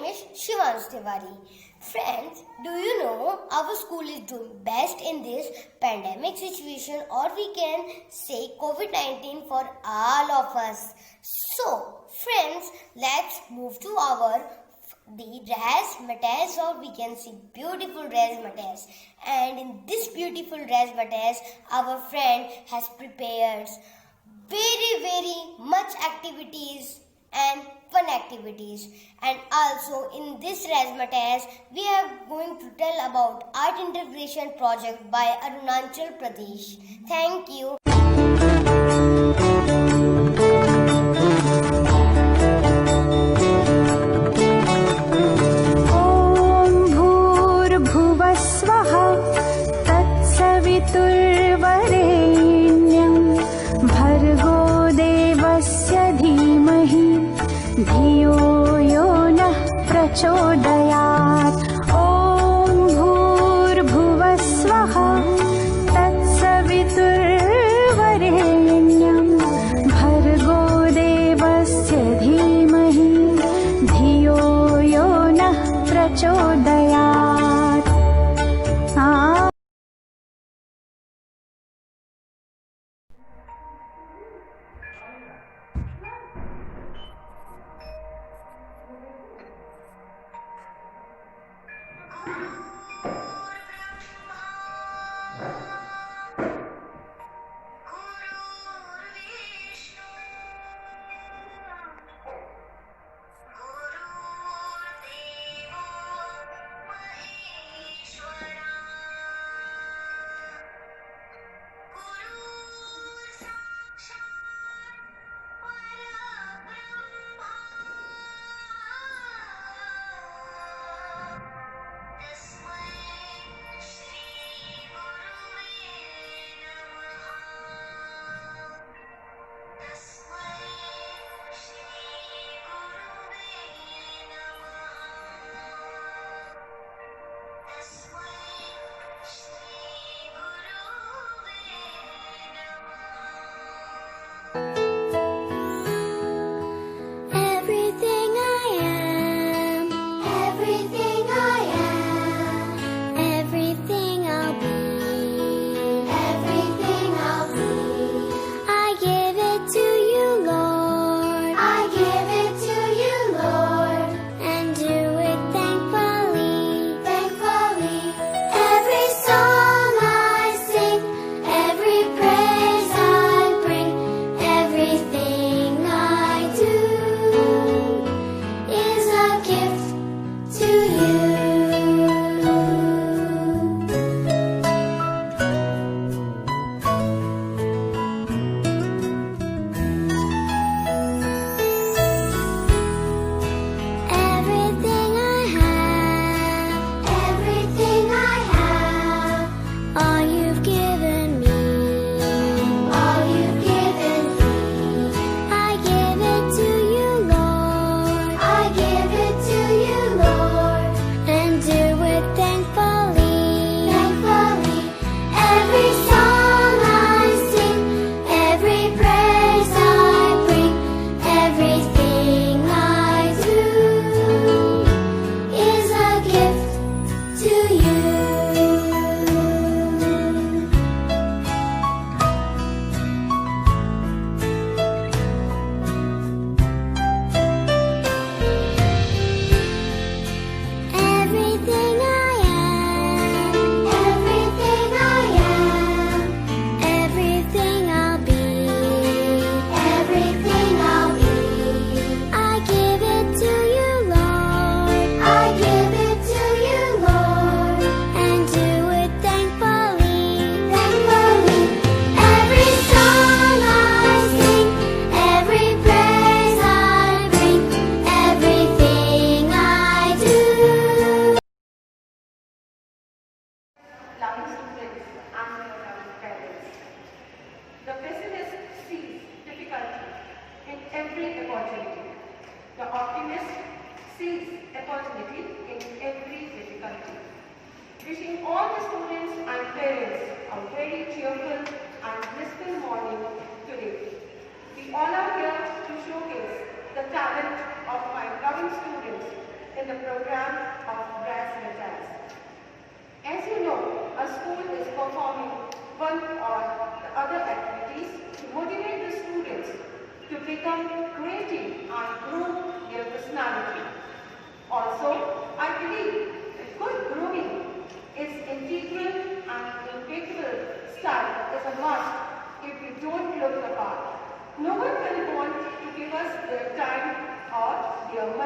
name is Shivansh Tiwari. Friends, do you know our school is doing best in this pandemic situation, or we can say COVID-19 for all of us. So, friends, let's move to the razzmatazz, or we can see beautiful razzmatazz. And in this beautiful razzmatazz, our friend has prepared very much activities and fun activities. And also in this razzmatazz, we are going to tell about art integration project by Arunachal Pradesh. Thank you. धियो यो नः प्रचोदयात्। ॐ भूर्भुवः स्वः तत्सवितुर्वरेण्यं भर्गो देवस्य धीमहि धियो यो नः प्रचोदयात्। Wishing all the students and parents a very cheerful and blissful morning today. We all are here to showcase the talent of my loving students in the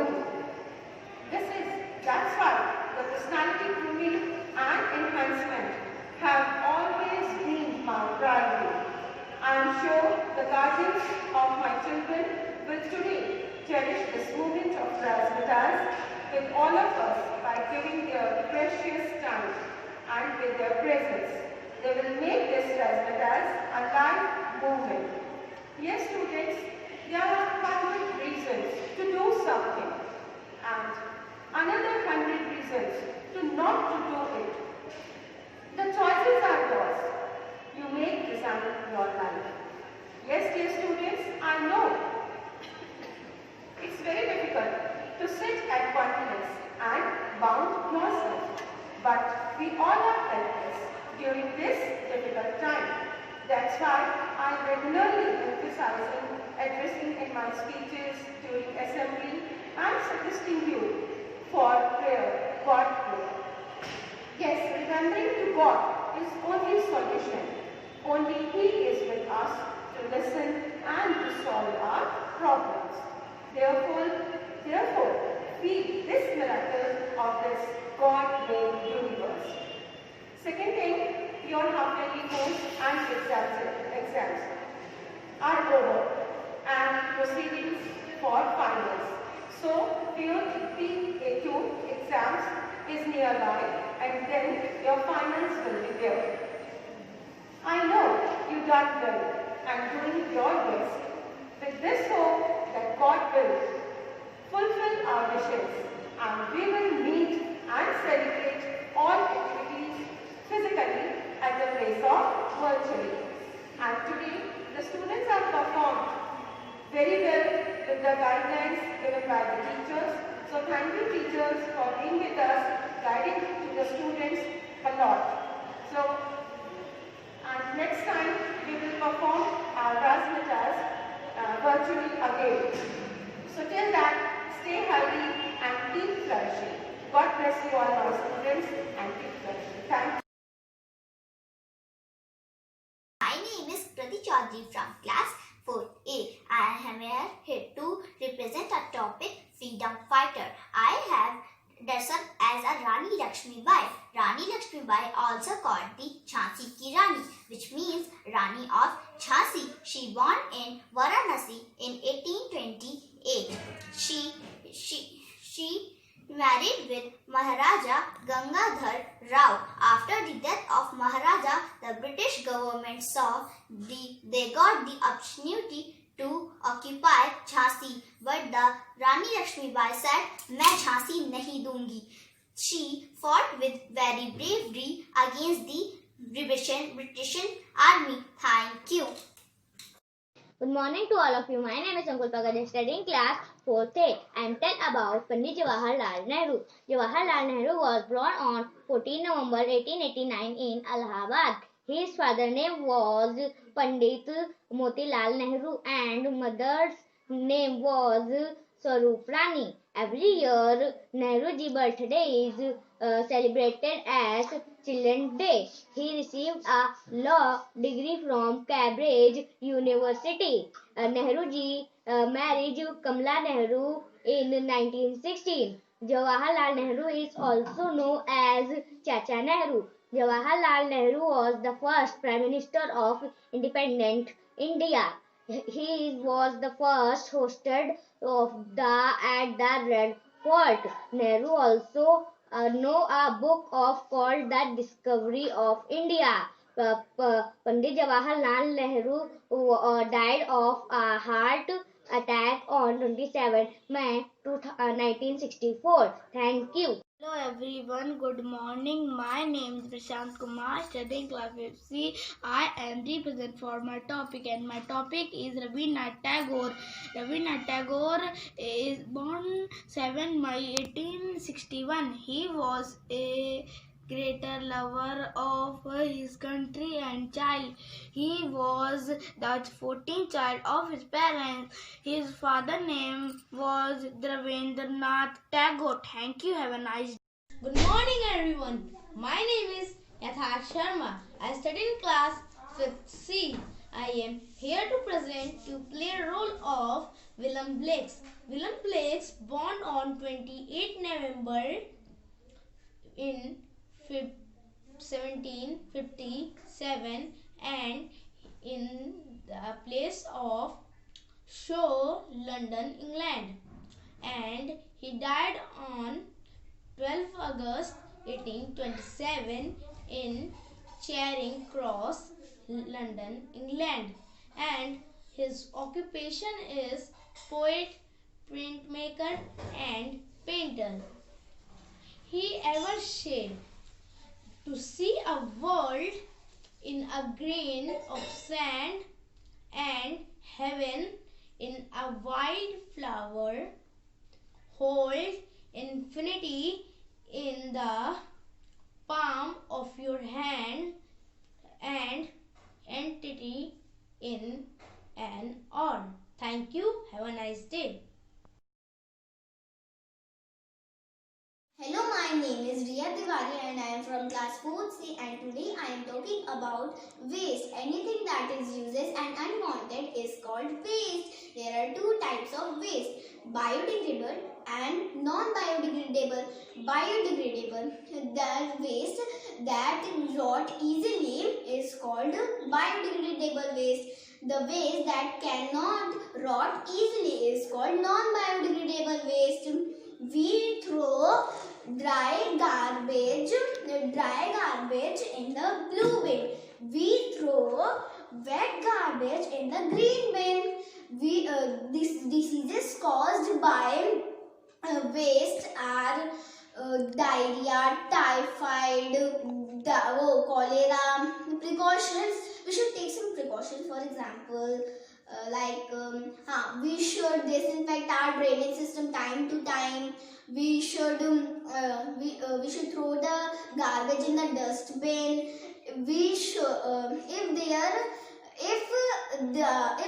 unity. That's why the personality grooming and enhancement have always been my priority. I am sure the guardians of my children will today cherish this moment of razzmatazz with all of us by giving their precious time and with their presence. They will make this razzmatazz a live movement. Yes, students, there are 100 reasons to do something and another 100 reasons to not to do it. The choices are yours. You make design your life. Yes, dear students, I know it's very difficult to sit at one place and bound yourself. But we all are helpless during this difficult time. That's why I regularly emphasize in addressing in my speeches during assembly and suggesting you for prayer, God prayer. Yes, remembering to God is only solution. Only He is with us to listen and to solve our problems. Therefore, feel this miracle of this God-made universe. Second thing, your half-yearly course and exams are over and proceedings for finals. So, your PA2 exams is nearby and then your finals will be there. I know you done well and doing your best with this hope that God will fulfill our wishes and we will meet and celebrate all activities physically at the place of virtually. And today, the students have performed very well with the guidelines given by the teachers. So thank you teachers for being with us, guiding to the students a lot. So, and next time we will perform our razzmatazz virtually again. So till that, stay healthy and keep flourishing. God bless you all our students and keep flourishing. Thank you. My name is Kriti Chaudhary from class 4A. I am here to represent a topic, freedom fighter. I have dressed up as a Rani Lakshmibai. Rani Lakshmibai, also called the Jhansi Ki Rani, which means Rani of Jhansi. She born in Varanasi in 1828. She married with Maharaja Gangadhar Rao. After the death of Maharaja, the British government saw they got the opportunity to occupy Jhansi, but the Rani Lakshmibai said, "मैं झांसी नहीं दूंगी." She fought with very bravery against the British army. Thank you. Good morning to all of you. My name is Ankul Pagade, studying class 4th A. I am tell about Pandit Jawaharlal Nehru. Jawaharlal Nehru was born on 14 November 1889 in Allahabad. His father's name was Pandit Motilal Nehru and mother's name was Swarup Rani. Every year, Nehruji's birthday is celebrated as Children's Day. He received a law degree from Cambridge University. Nehruji married Kamala Nehru in 1916. Jawaharlal Nehru is also known as Chacha Nehru. Jawaharlal Nehru was the first Prime Minister of independent India. He was the first hosted at the Red Fort. Nehru also know a book called The Discovery of India. Pandit Jawaharlal Nehru died of a heart attack on 27 May 1964. Thank you. Hello everyone, good morning. My name is Prashant Kumar, studying class 5C. I am represent for my topic and my topic is Rabindranath Tagore. Rabindranath Tagore is born 7 May 1861. He was a greater lover of his country and child. He was the 14th child of his parents. His father's name was Rabindranath Tagore. Thank you. Have a nice day. Good morning everyone. My name is Yatharth Sharma. I study in class 5th C. I am here to present to play a role of William Blake. William Blake, born on 28 November in 1757 and in the place of Shaw, London, England, and he died on 12 August 1827 in Charing Cross, London, England, and his occupation is poet, printmaker, and painter. He ever said, "To see a world in a grain of sand and heaven in a wild flower, hold infinity in the palm of your hand and entity in an hour." Thank you. Have a nice day. Hello, my name is Riya Tiwari and I am from class 4C, and today I am talking about waste. Anything that is useless and unwanted is called waste. There are two types of waste: biodegradable and non-biodegradable. Biodegradable, the waste that rot easily, is called biodegradable waste. The waste that cannot rot easily is called non-biodegradable waste. We throw dry garbage in the blue bin. We throw wet garbage in the green bin. Diseases caused by waste are diarrhea, typhoid, cholera. Precautions: we should take some precautions. For example, we should disinfect our drainage system time to time. We should throw the garbage in the dustbin. We should if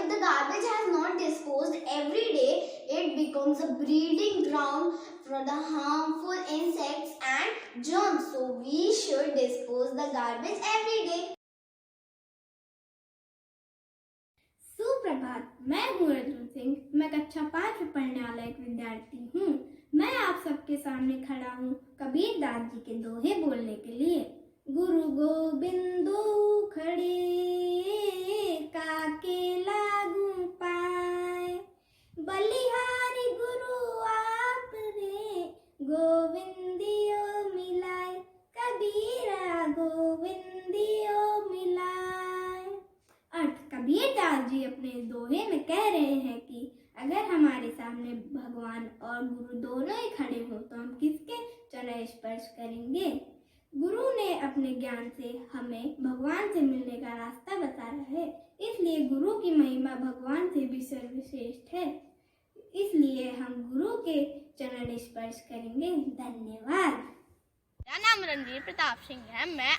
the garbage has not disposed every day, it becomes a breeding ground for the harmful insects and germs. So we should dispose the garbage every day. सुप्रभात, मैं हूँ अर्जुन सिंह। मैं कक्षा 5 में पढ़ने वाला एक विद्यार्थी हूँ। मैं आप सबके सामने खड़ा हूँ कबीरदास जी के दोहे बोलने के लिए। गुरु गोबिंदो खड़े काके लागू पाए, बलिहारी गुरु आप रे गोविंदियो मिलाए, कबीरा गोविंदियो मिलाए। अर्थ: कबीरदास जी अपने दोहे में कह रहे हैं कि अगर हमारे सामने भगवान और गुरु दोनों ही खड़े हों तो हम किसके चरण स्पर्श करेंगे। गुरु ने अपने ज्ञान से हमें भगवान से मिलने का रास्ता बताया है, इसलिए गुरु की महिमा भगवान से भी सर्वश्रेष्ठ है। इसलिए हम गुरु के चरण स्पर्श करेंगे। धन्यवाद। मेरा नाम रणवीर प्रताप सिंह है। मैं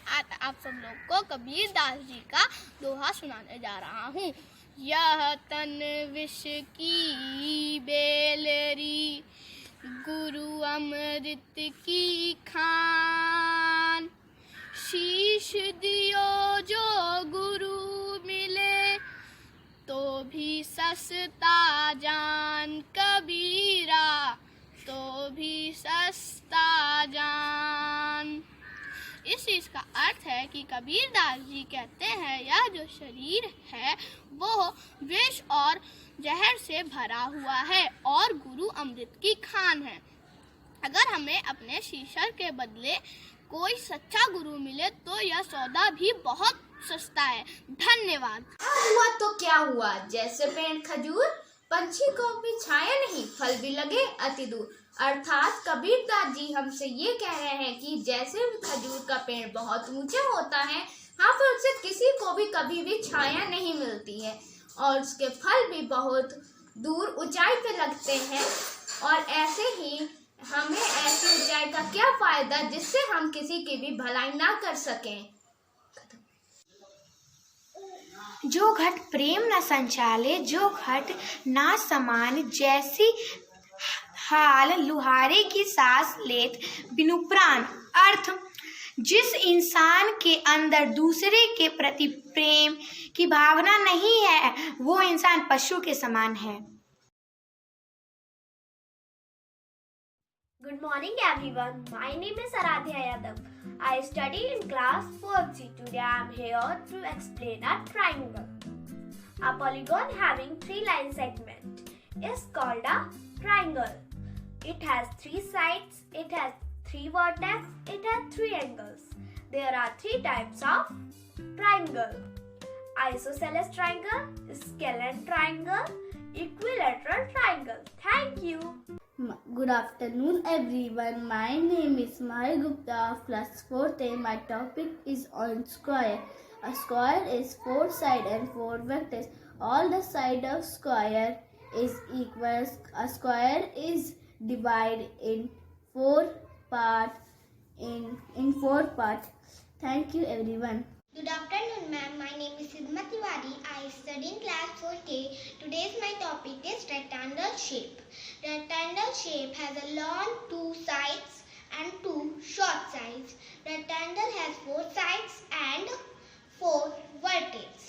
आप सब लोग को कबीरदास जी का दोहा सुनाने जा रहा हूँ। यह तन विष की बेलरी, गुरु अमृत की खान, शीश दियो जो गुरु मिले, तो भी सस्ता जान कबीरा, तो भी सस्ता जान। इस चीज का अर्थ है कि कबीरदास जी कहते हैं यह जो शरीर है वो विष और जहर से भरा हुआ है और गुरु अमृत की खान है। अगर हमें अपने शीशर के बदले कोई सच्चा गुरु मिले तो यह सौदा भी बहुत सस्ता है। धन्यवाद। हुआ तो क्या हुआ, जैसे पेड़ खजूर, पंछी को भी छाया नहीं, फल भी लगे अति दूर। अर्थात कबीरदास जी हमसे ये कह रहे हैं कि जैसे खजूर का पेड़ बहुत ऊंचे होता है, हाँ, पर उससे किसी को भी कभी भी छाया नहीं मिलती है और उसके फल भी बहुत दूर ऊंचाई पे लगते हैं। और ऐसे ही हमें ऐसी ऊंचाई का क्या फायदा जिससे हम किसी की भी भलाई ना कर सकें। जो घट प्रेम न संचाले, जो घट ना समान, जैसी हाल लुहारे की सांस लेत बिनु प्राण। अर्थ: जिस इंसान के अंदर दूसरे के प्रति प्रेम की भावना नहीं है, वो इंसान पशु के समान है। Good morning everyone. My name is Aradhya Yadav. I study in class 4C. Today I am here to explain a triangle. A polygon having 3-line segment is called a triangle. It has 3 sides, it has 3 vertices, it has 3 angles. There are 3 types of triangle: isosceles triangle, scalene triangle, equilateral triangle. Thank you. Good afternoon everyone. My name is Mahir Gupta of class 4th A. My topic is on square. A square is 4 sides and 4 vertices. All the sides of square is equal. A square is divided in 4 parts. In 4 parts. Thank you everyone. Good afternoon, ma'am. My name is Sidma Tiwari. I study in class 4K. Today's my topic is rectangle shape. Rectangle shape has a long 2 sides and 2 short sides. Rectangle has 4 sides and 4 vertices.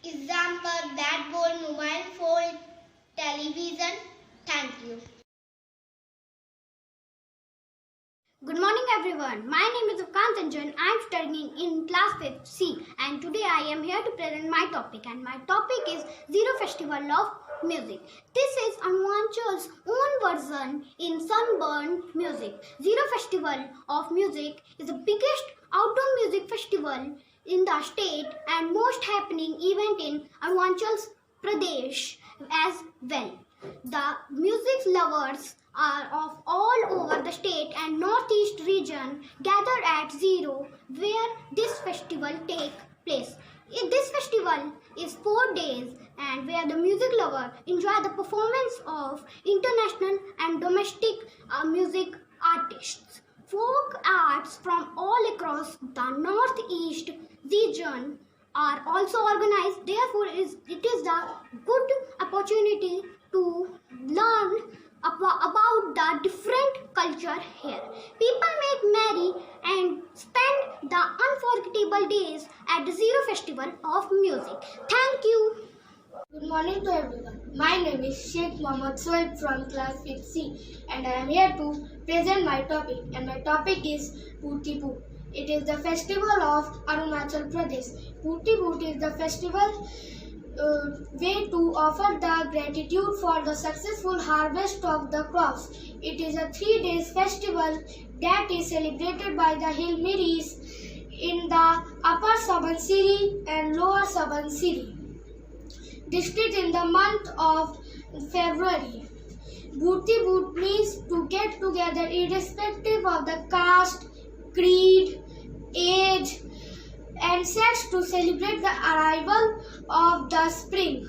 Example: bat ball, mobile phone, television. Thank you. Good morning everyone. My name is Afghan Tanjan. I am studying in class 5C and today I am here to present my topic, and my topic is Zero Festival of Music. This is Anuanchal's own version in Sunburn Music. Zero Festival of Music is the biggest outdoor music festival in the state and most happening event in Arunachal Pradesh as well. The music lovers are of all over the state and northeast region gather at Zero where this festival takes place. This festival is 4 days and where the music lover enjoy the performance of international and domestic music artists. Folk arts from all across the northeast region are also organized. Therefore, it is a good opportunity to learn about the different culture here. People make merry and spend the unforgettable days at the Zero Festival of Music. Thank you. Good morning to everyone. My name is Sheikh Mohammad Soeb from class 5C and I am here to present my topic, and my topic is Bhuti Boot. It is the festival of Arunachal Pradesh. Bhuti Boot is the festival way to offer the gratitude for the successful harvest of the crops. It is a 3-day festival that is celebrated by the Hilmiris in the Upper Subansiri and Lower Subansiri district in the month of February. Bhuti Boot means to get together irrespective of the caste, creed, age and sex to celebrate the arrival of the spring.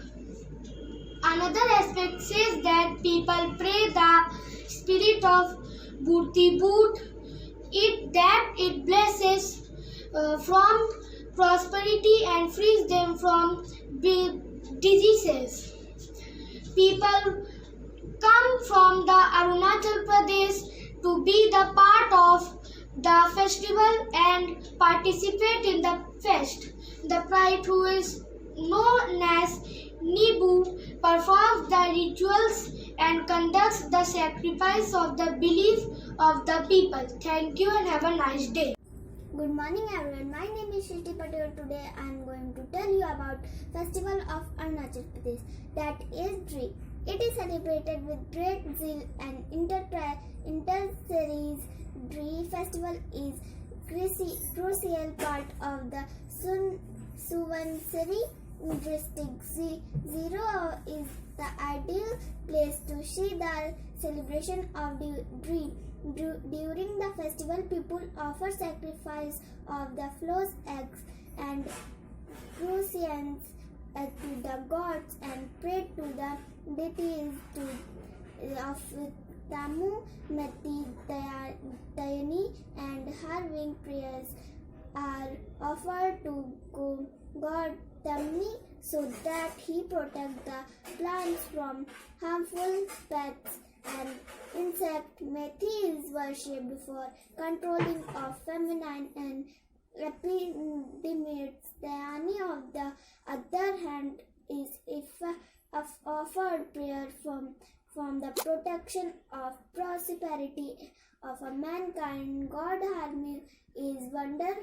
Another aspect says that people pray the spirit of Bhuti Boot, it blesses from prosperity and frees them from diseases. People come from the Arunachal Pradesh to be the part of the festival and participate in the fest. The bride, who is known as Nibu, performs the rituals and conducts the sacrifice of the belief of the people. Thank you and have a nice day. Good morning everyone. My name is Shruti Patel. Today I am going to tell you about Festival of Arunachal Pradesh, that is Dri. It is celebrated with great zeal and inter-series. Dri festival is crucial part of the Subansiri district. Zero is the ideal place to see the celebration of the Dri. During the festival, people offer sacrifice of the flows, eggs and crucians to the gods and pray to the deities of Tamu, Mati, Dayani and Harving. Prayers are offered to God Tamni so that he protects the plants from harmful pests An insect, Methi is worshipped for controlling of feminine and epidemics. Dayani, on the other hand, is offered prayer from the protection of prosperity of a mankind. God Harmony is wonder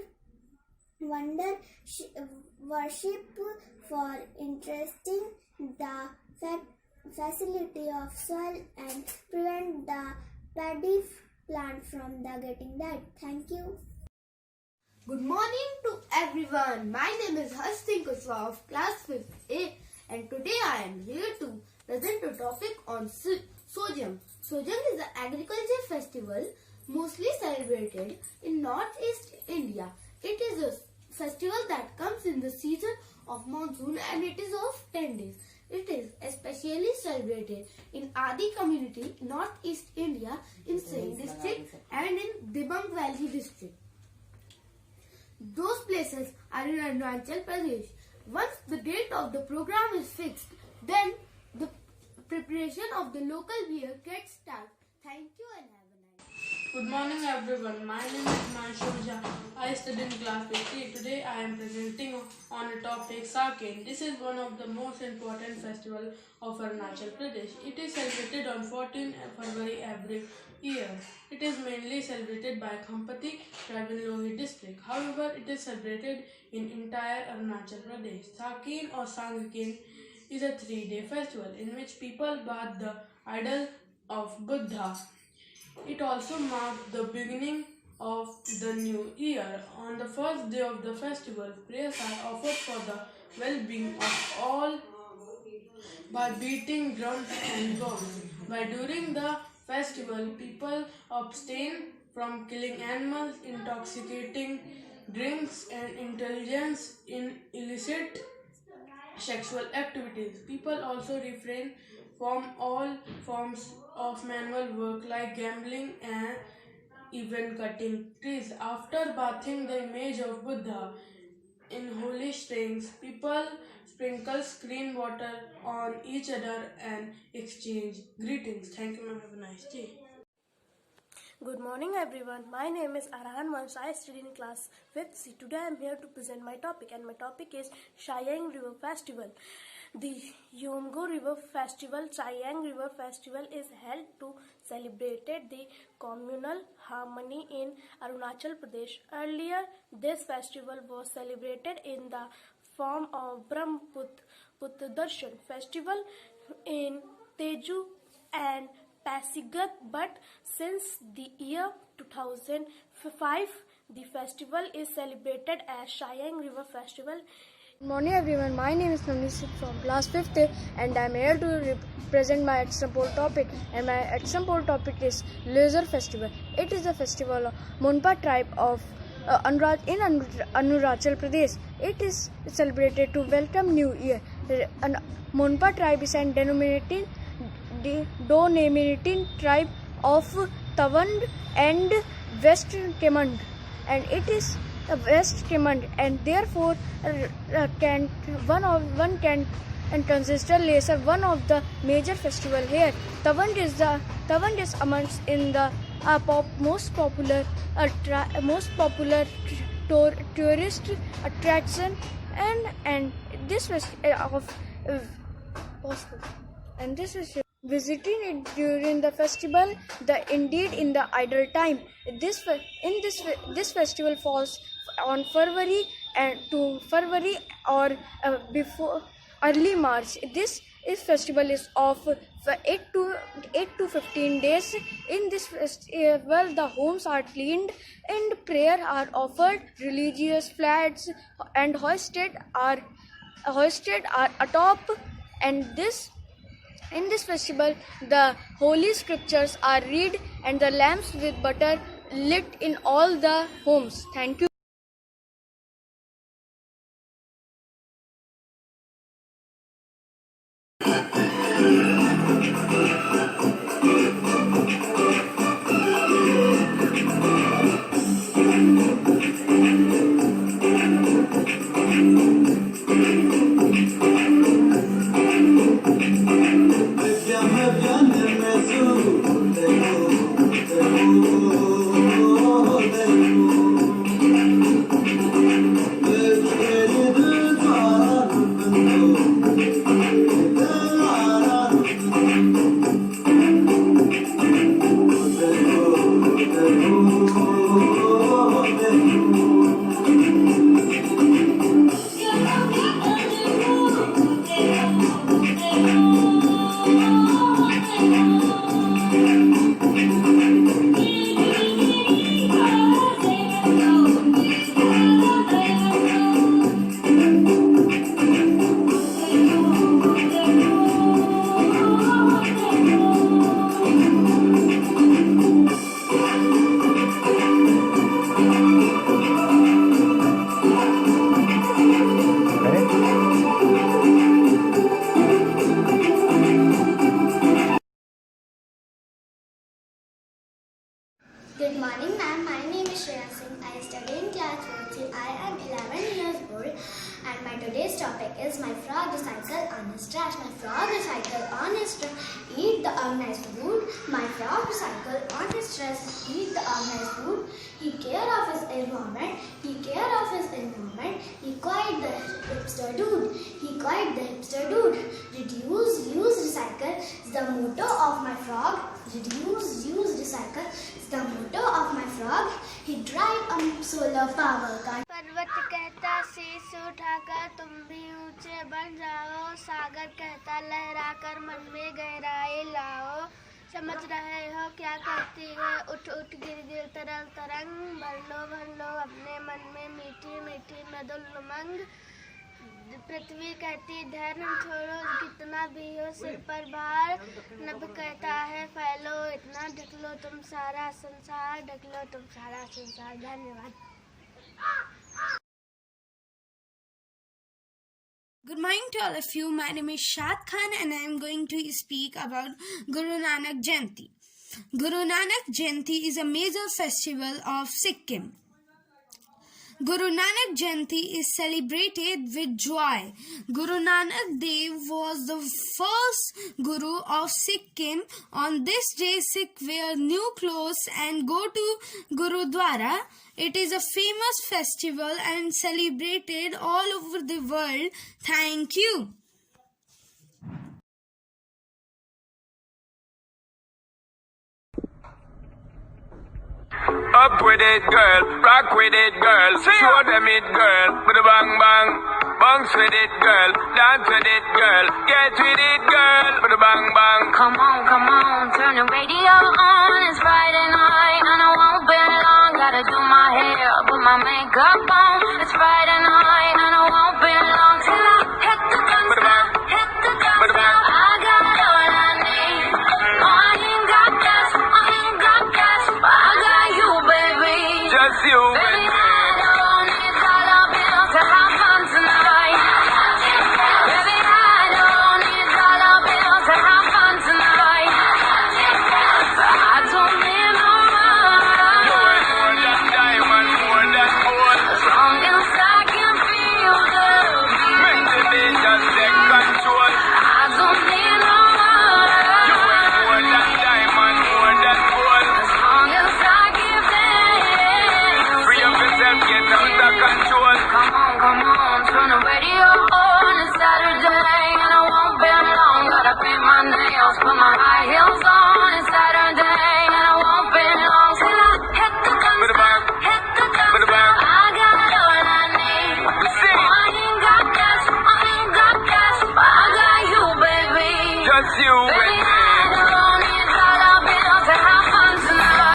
worship for interesting the facility of soil and prevent the paddy plant from the getting dead. Thank you. Good morning to everyone. My name is Hastin Kushwaha of class 5th A, and today I am here to present a topic on Sojam. Sojam is an agriculture festival mostly celebrated in Northeast India. It is a festival that comes in the season of monsoon and it is of 10 days. It is especially celebrated in Adi community, Northeast India, in Sindh district and in Dibang Valley district. Those places are in Arunachal Pradesh. Once the date of the program is fixed, then the preparation of the local beer gets started. Thank you and have a nice day. Good morning everyone. My name is Manshu Jha. I study in class 50. Today I am presenting on a topic Saken. This is one of the most important festivals of Arunachal Pradesh. It is celebrated on 14 February every year. It is mainly celebrated by Khampati tribe in Lohit district. However, it is celebrated in entire Arunachal Pradesh. Saken or Sangaken is a 3-day festival in which people bath the idol of Buddha. It also marks the beginning of the new year. On the first day of the festival, prayers are offered for the well-being of all by beating drums and gongs. During the festival, people abstain from killing animals, intoxicating drinks, and indulgence in illicit sexual activities. People also refrain from all forms of manual work like gambling and even cutting trees. After bathing the image of Buddha in holy springs, people sprinkle clean water on each other and exchange greetings. Thank you, ma'am. Have a nice day. Good morning everyone. My name is Arhan Vansh. I study in class 5th C. Today I am here to present my topic, and my topic is Chayang River Festival. The Yomgo River Festival, Chayang River Festival, is held to celebrate the communal harmony in Arunachal Pradesh. Earlier, this festival was celebrated in the form of Brahmaputra Darshan festival in Teju and Pasigat, but since the year 2005, the festival is celebrated as Chayang River Festival. Good morning everyone, my name is Navneet from class 5th and I am here to present my example topic, and my example topic is Laser Festival. It is a festival of Monpa tribe of Arunachal Pradesh. It is celebrated to welcome New Year. Monpa tribe is an denominating tribe of Tawand and West Kemand, and it is a West Kemand, and therefore one can consider Laser one of the major festival here. Tawand is amongst in the most popular tourist attraction, and this was and this is visiting it during the festival, indeed in the idle time. This festival falls on February or before early March. This festival is of 8 to 15 days. In this festival, the homes are cleaned and prayer are offered. Religious flags and hoisted are atop, and in this festival, the holy scriptures are read and the lamps with butter lit in all the homes. Thank you. Viviane, morning, ma'am. My name is Shreya Singh. I study in class 4C. I am 11 years old, and my today's topic is my frog recycle on his trash. My frog recycle on his trash. Eat the organized food. My frog recycle on his trash. Eat the organized food. He care of his environment. He care of his environment. He quite the hipster dude. He quite the hipster dude. Reduce, use, recycle is the motto of my frog. Reduce, use, recycle is the motto of my frog. He drive a solar power car. पर्वत कहता शीश उठाकर तुम भी ऊंचे बन जाओ, सागर कहता लहराकर मन में गहराई लाओ, समझ रहे हो क्या कहती है उठ उठ गिर गिर तरल तरंग, भर लो अपने मन में मीठी मीठी मधुर उमंग। पृथ्वी कहती धैर्य छोड़ो कितना भी हो सिर पर भार, नभ कहता है फैलो इतना ढक लो तुम सारा संसार, ढक लो तुम सारा संसार। धन्यवाद। Good morning to all of you. My name is Shad Khan and I am going to speak about Guru Nanak Jayanti. Guru Nanak Jayanti is a major festival of Sikkim. Guru Nanak Jayanti is celebrated with joy. Guru Nanak Dev was the first Guru of Sikkim. On this day, Sikh wear new clothes and go to Gurudwara. It is a famous festival and celebrated all over the world. Thank you. Up with it, girl. Rock with it, girl. Show them it, girl. With a bang bang. Bounce with it, girl. Dance with it, girl. Get with it, girl. With a bang bang. Come on, turn the radio on. It's Friday night and I won't be long. Gotta do my hair, put my makeup on. It's Friday night and I won't be long till I hit the guns now. Hit the guns now. I got all I need. Oh, I ain't got gas, but I got you, baby. Just you, baby. I don't need dollar bills to have fun tonight. Baby, I don't need dollar bills to have fun tonight. I don't need no money. You ain't more than diamond, more than gold. As long as I can feel the beat. Make the beat just take control. I don't need no money. You ain't more than diamond, more than gold. As long as I give them. Free up yourself, get out of control. Come on, turn the radio on. It's Saturday and I won't be long. Gotta paint my nails, put my high heels on. It's Saturday and I won't be long till I hit the guns now. Hit the guns now. I got all I need. Oh, I ain't got gas, but I got you, baby. Just you, Baby, I don't need dollar bills to have fun tonight.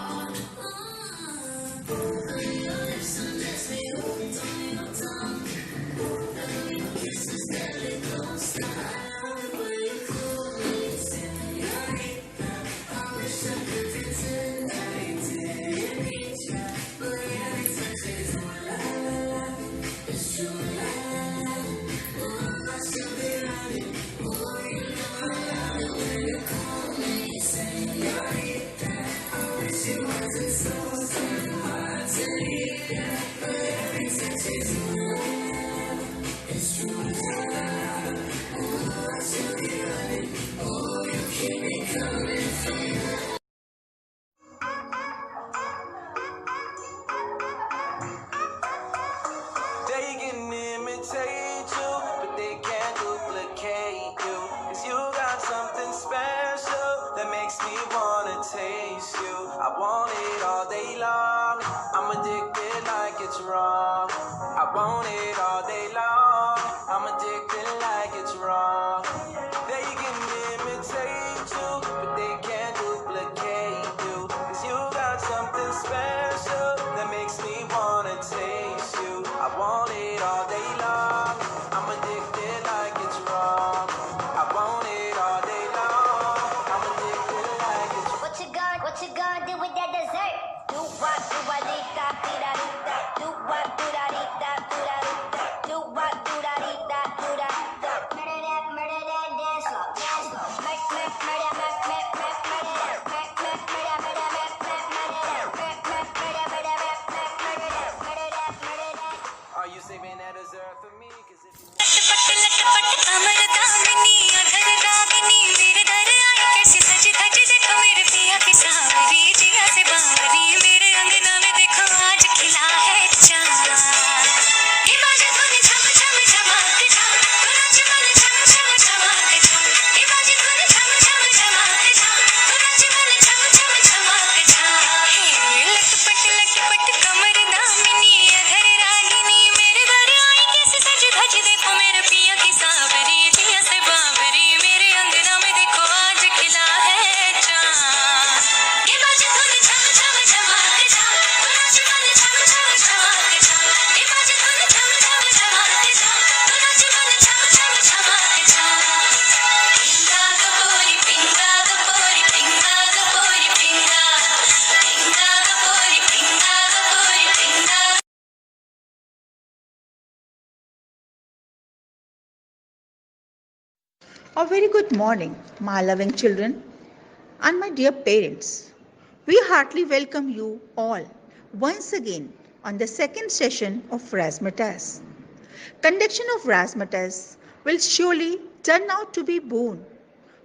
They can imitate you, but they can't duplicate you. 'Cause you got something special that makes me wanna taste you. I want it all day long. I'm addicted like it's wrong. I want it all day long. I'm addicted like it's wrong. They can imitate you, but they can't duplicate you. 'Cause you got something special that makes me wanna taste you. I want it all day long. I'm addicted like it's wrong. I want it all day long. I'm addicted like it's wrong. What you gonna do with that dessert? Do what, do I need that, do that, do what, do that, eat that, do that, do what, do that, eat that, do that, murder that, dance slow, murder that, चपट कमर दामिनी अधर रागिनी मेरे घर आई कैसे सज धज देखो मेरे पिया की सावरी पिया से बाबरी मेरे अंगना में देखो आज खिला है चांद के बाजे धुन झम झम झमाक झाम तो नाच मन झम झम झमाक झाम के बाजे धुन झम झम झमाक झाम तो नाच मन झम झम झमाक झाम पिंगा द पोरी पिंगा द पोरी पिंगा द पोरी पिंगा पिंगा द पोरी पिंगा द पोरी पिंगा A very good morning, my loving children and my dear parents. We heartily welcome you all once again on the second session of Razzmatazz. Conduction of Razzmatazz will surely turn out to be boon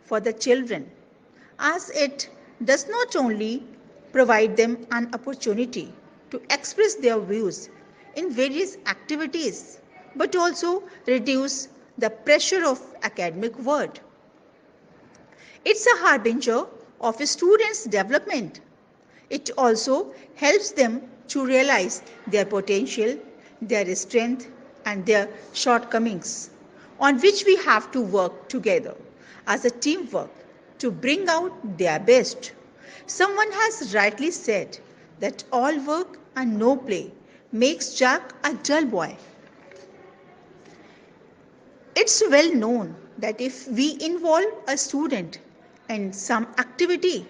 for the children, as it does not only provide them an opportunity to express their views in various activities, but also reduce the pressure of academic work. It's a harbinger of a student's development. It also helps them to realize their potential, their strength, and their shortcomings, on which we have to work together as a teamwork to bring out their best. Someone has rightly said that all work and no play makes Jack a dull boy. It's well known that if we involve a student in some activity,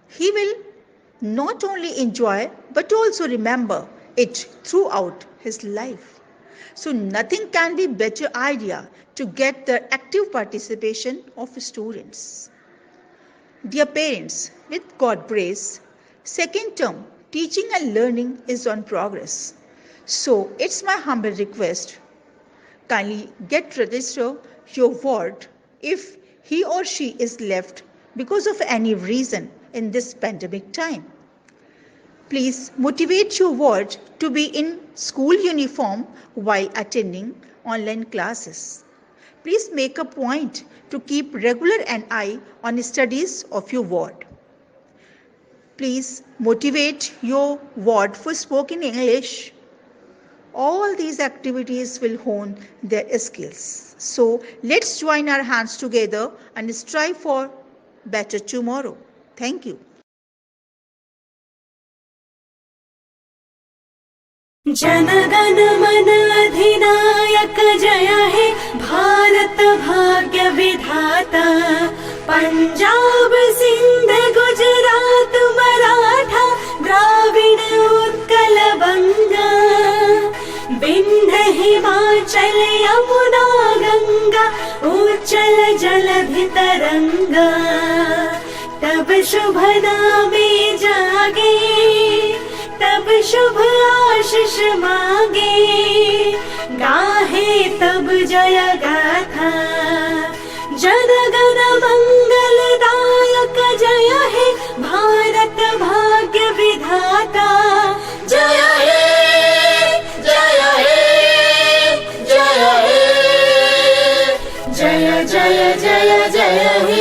he will not only enjoy but also remember it throughout his life. So nothing can be better idea to get the active participation of students. Dear parents, with God's grace, second term teaching and learning is on progress. So it's my humble request, kindly get register your ward if he or she is left because of any reason in this pandemic time. Please motivate your ward to be in school uniform while attending online classes. Please make a point to keep regular an eye on studies of your ward. Please motivate your ward for spoken English. All these activities will hone their skills. So let's join our hands together and strive for better tomorrow. Thank you. जनगण मन अधिनायक जय हे भारत भाग्य विधाता पंजाब सिंध गुजरात मराठा द्राविड़ उत्कल बंगा विंध्य हिमाचल यमुना गंगा उच्चल जलधि तरंगा तब शुभ नामे जागे तब शुभ आशीष मांगे गाहे तब जय गाथा जनगण मंगलदायक जय हे भारत भाग्य विधाता जय हे जय हे जय हे जय जय जय जय हे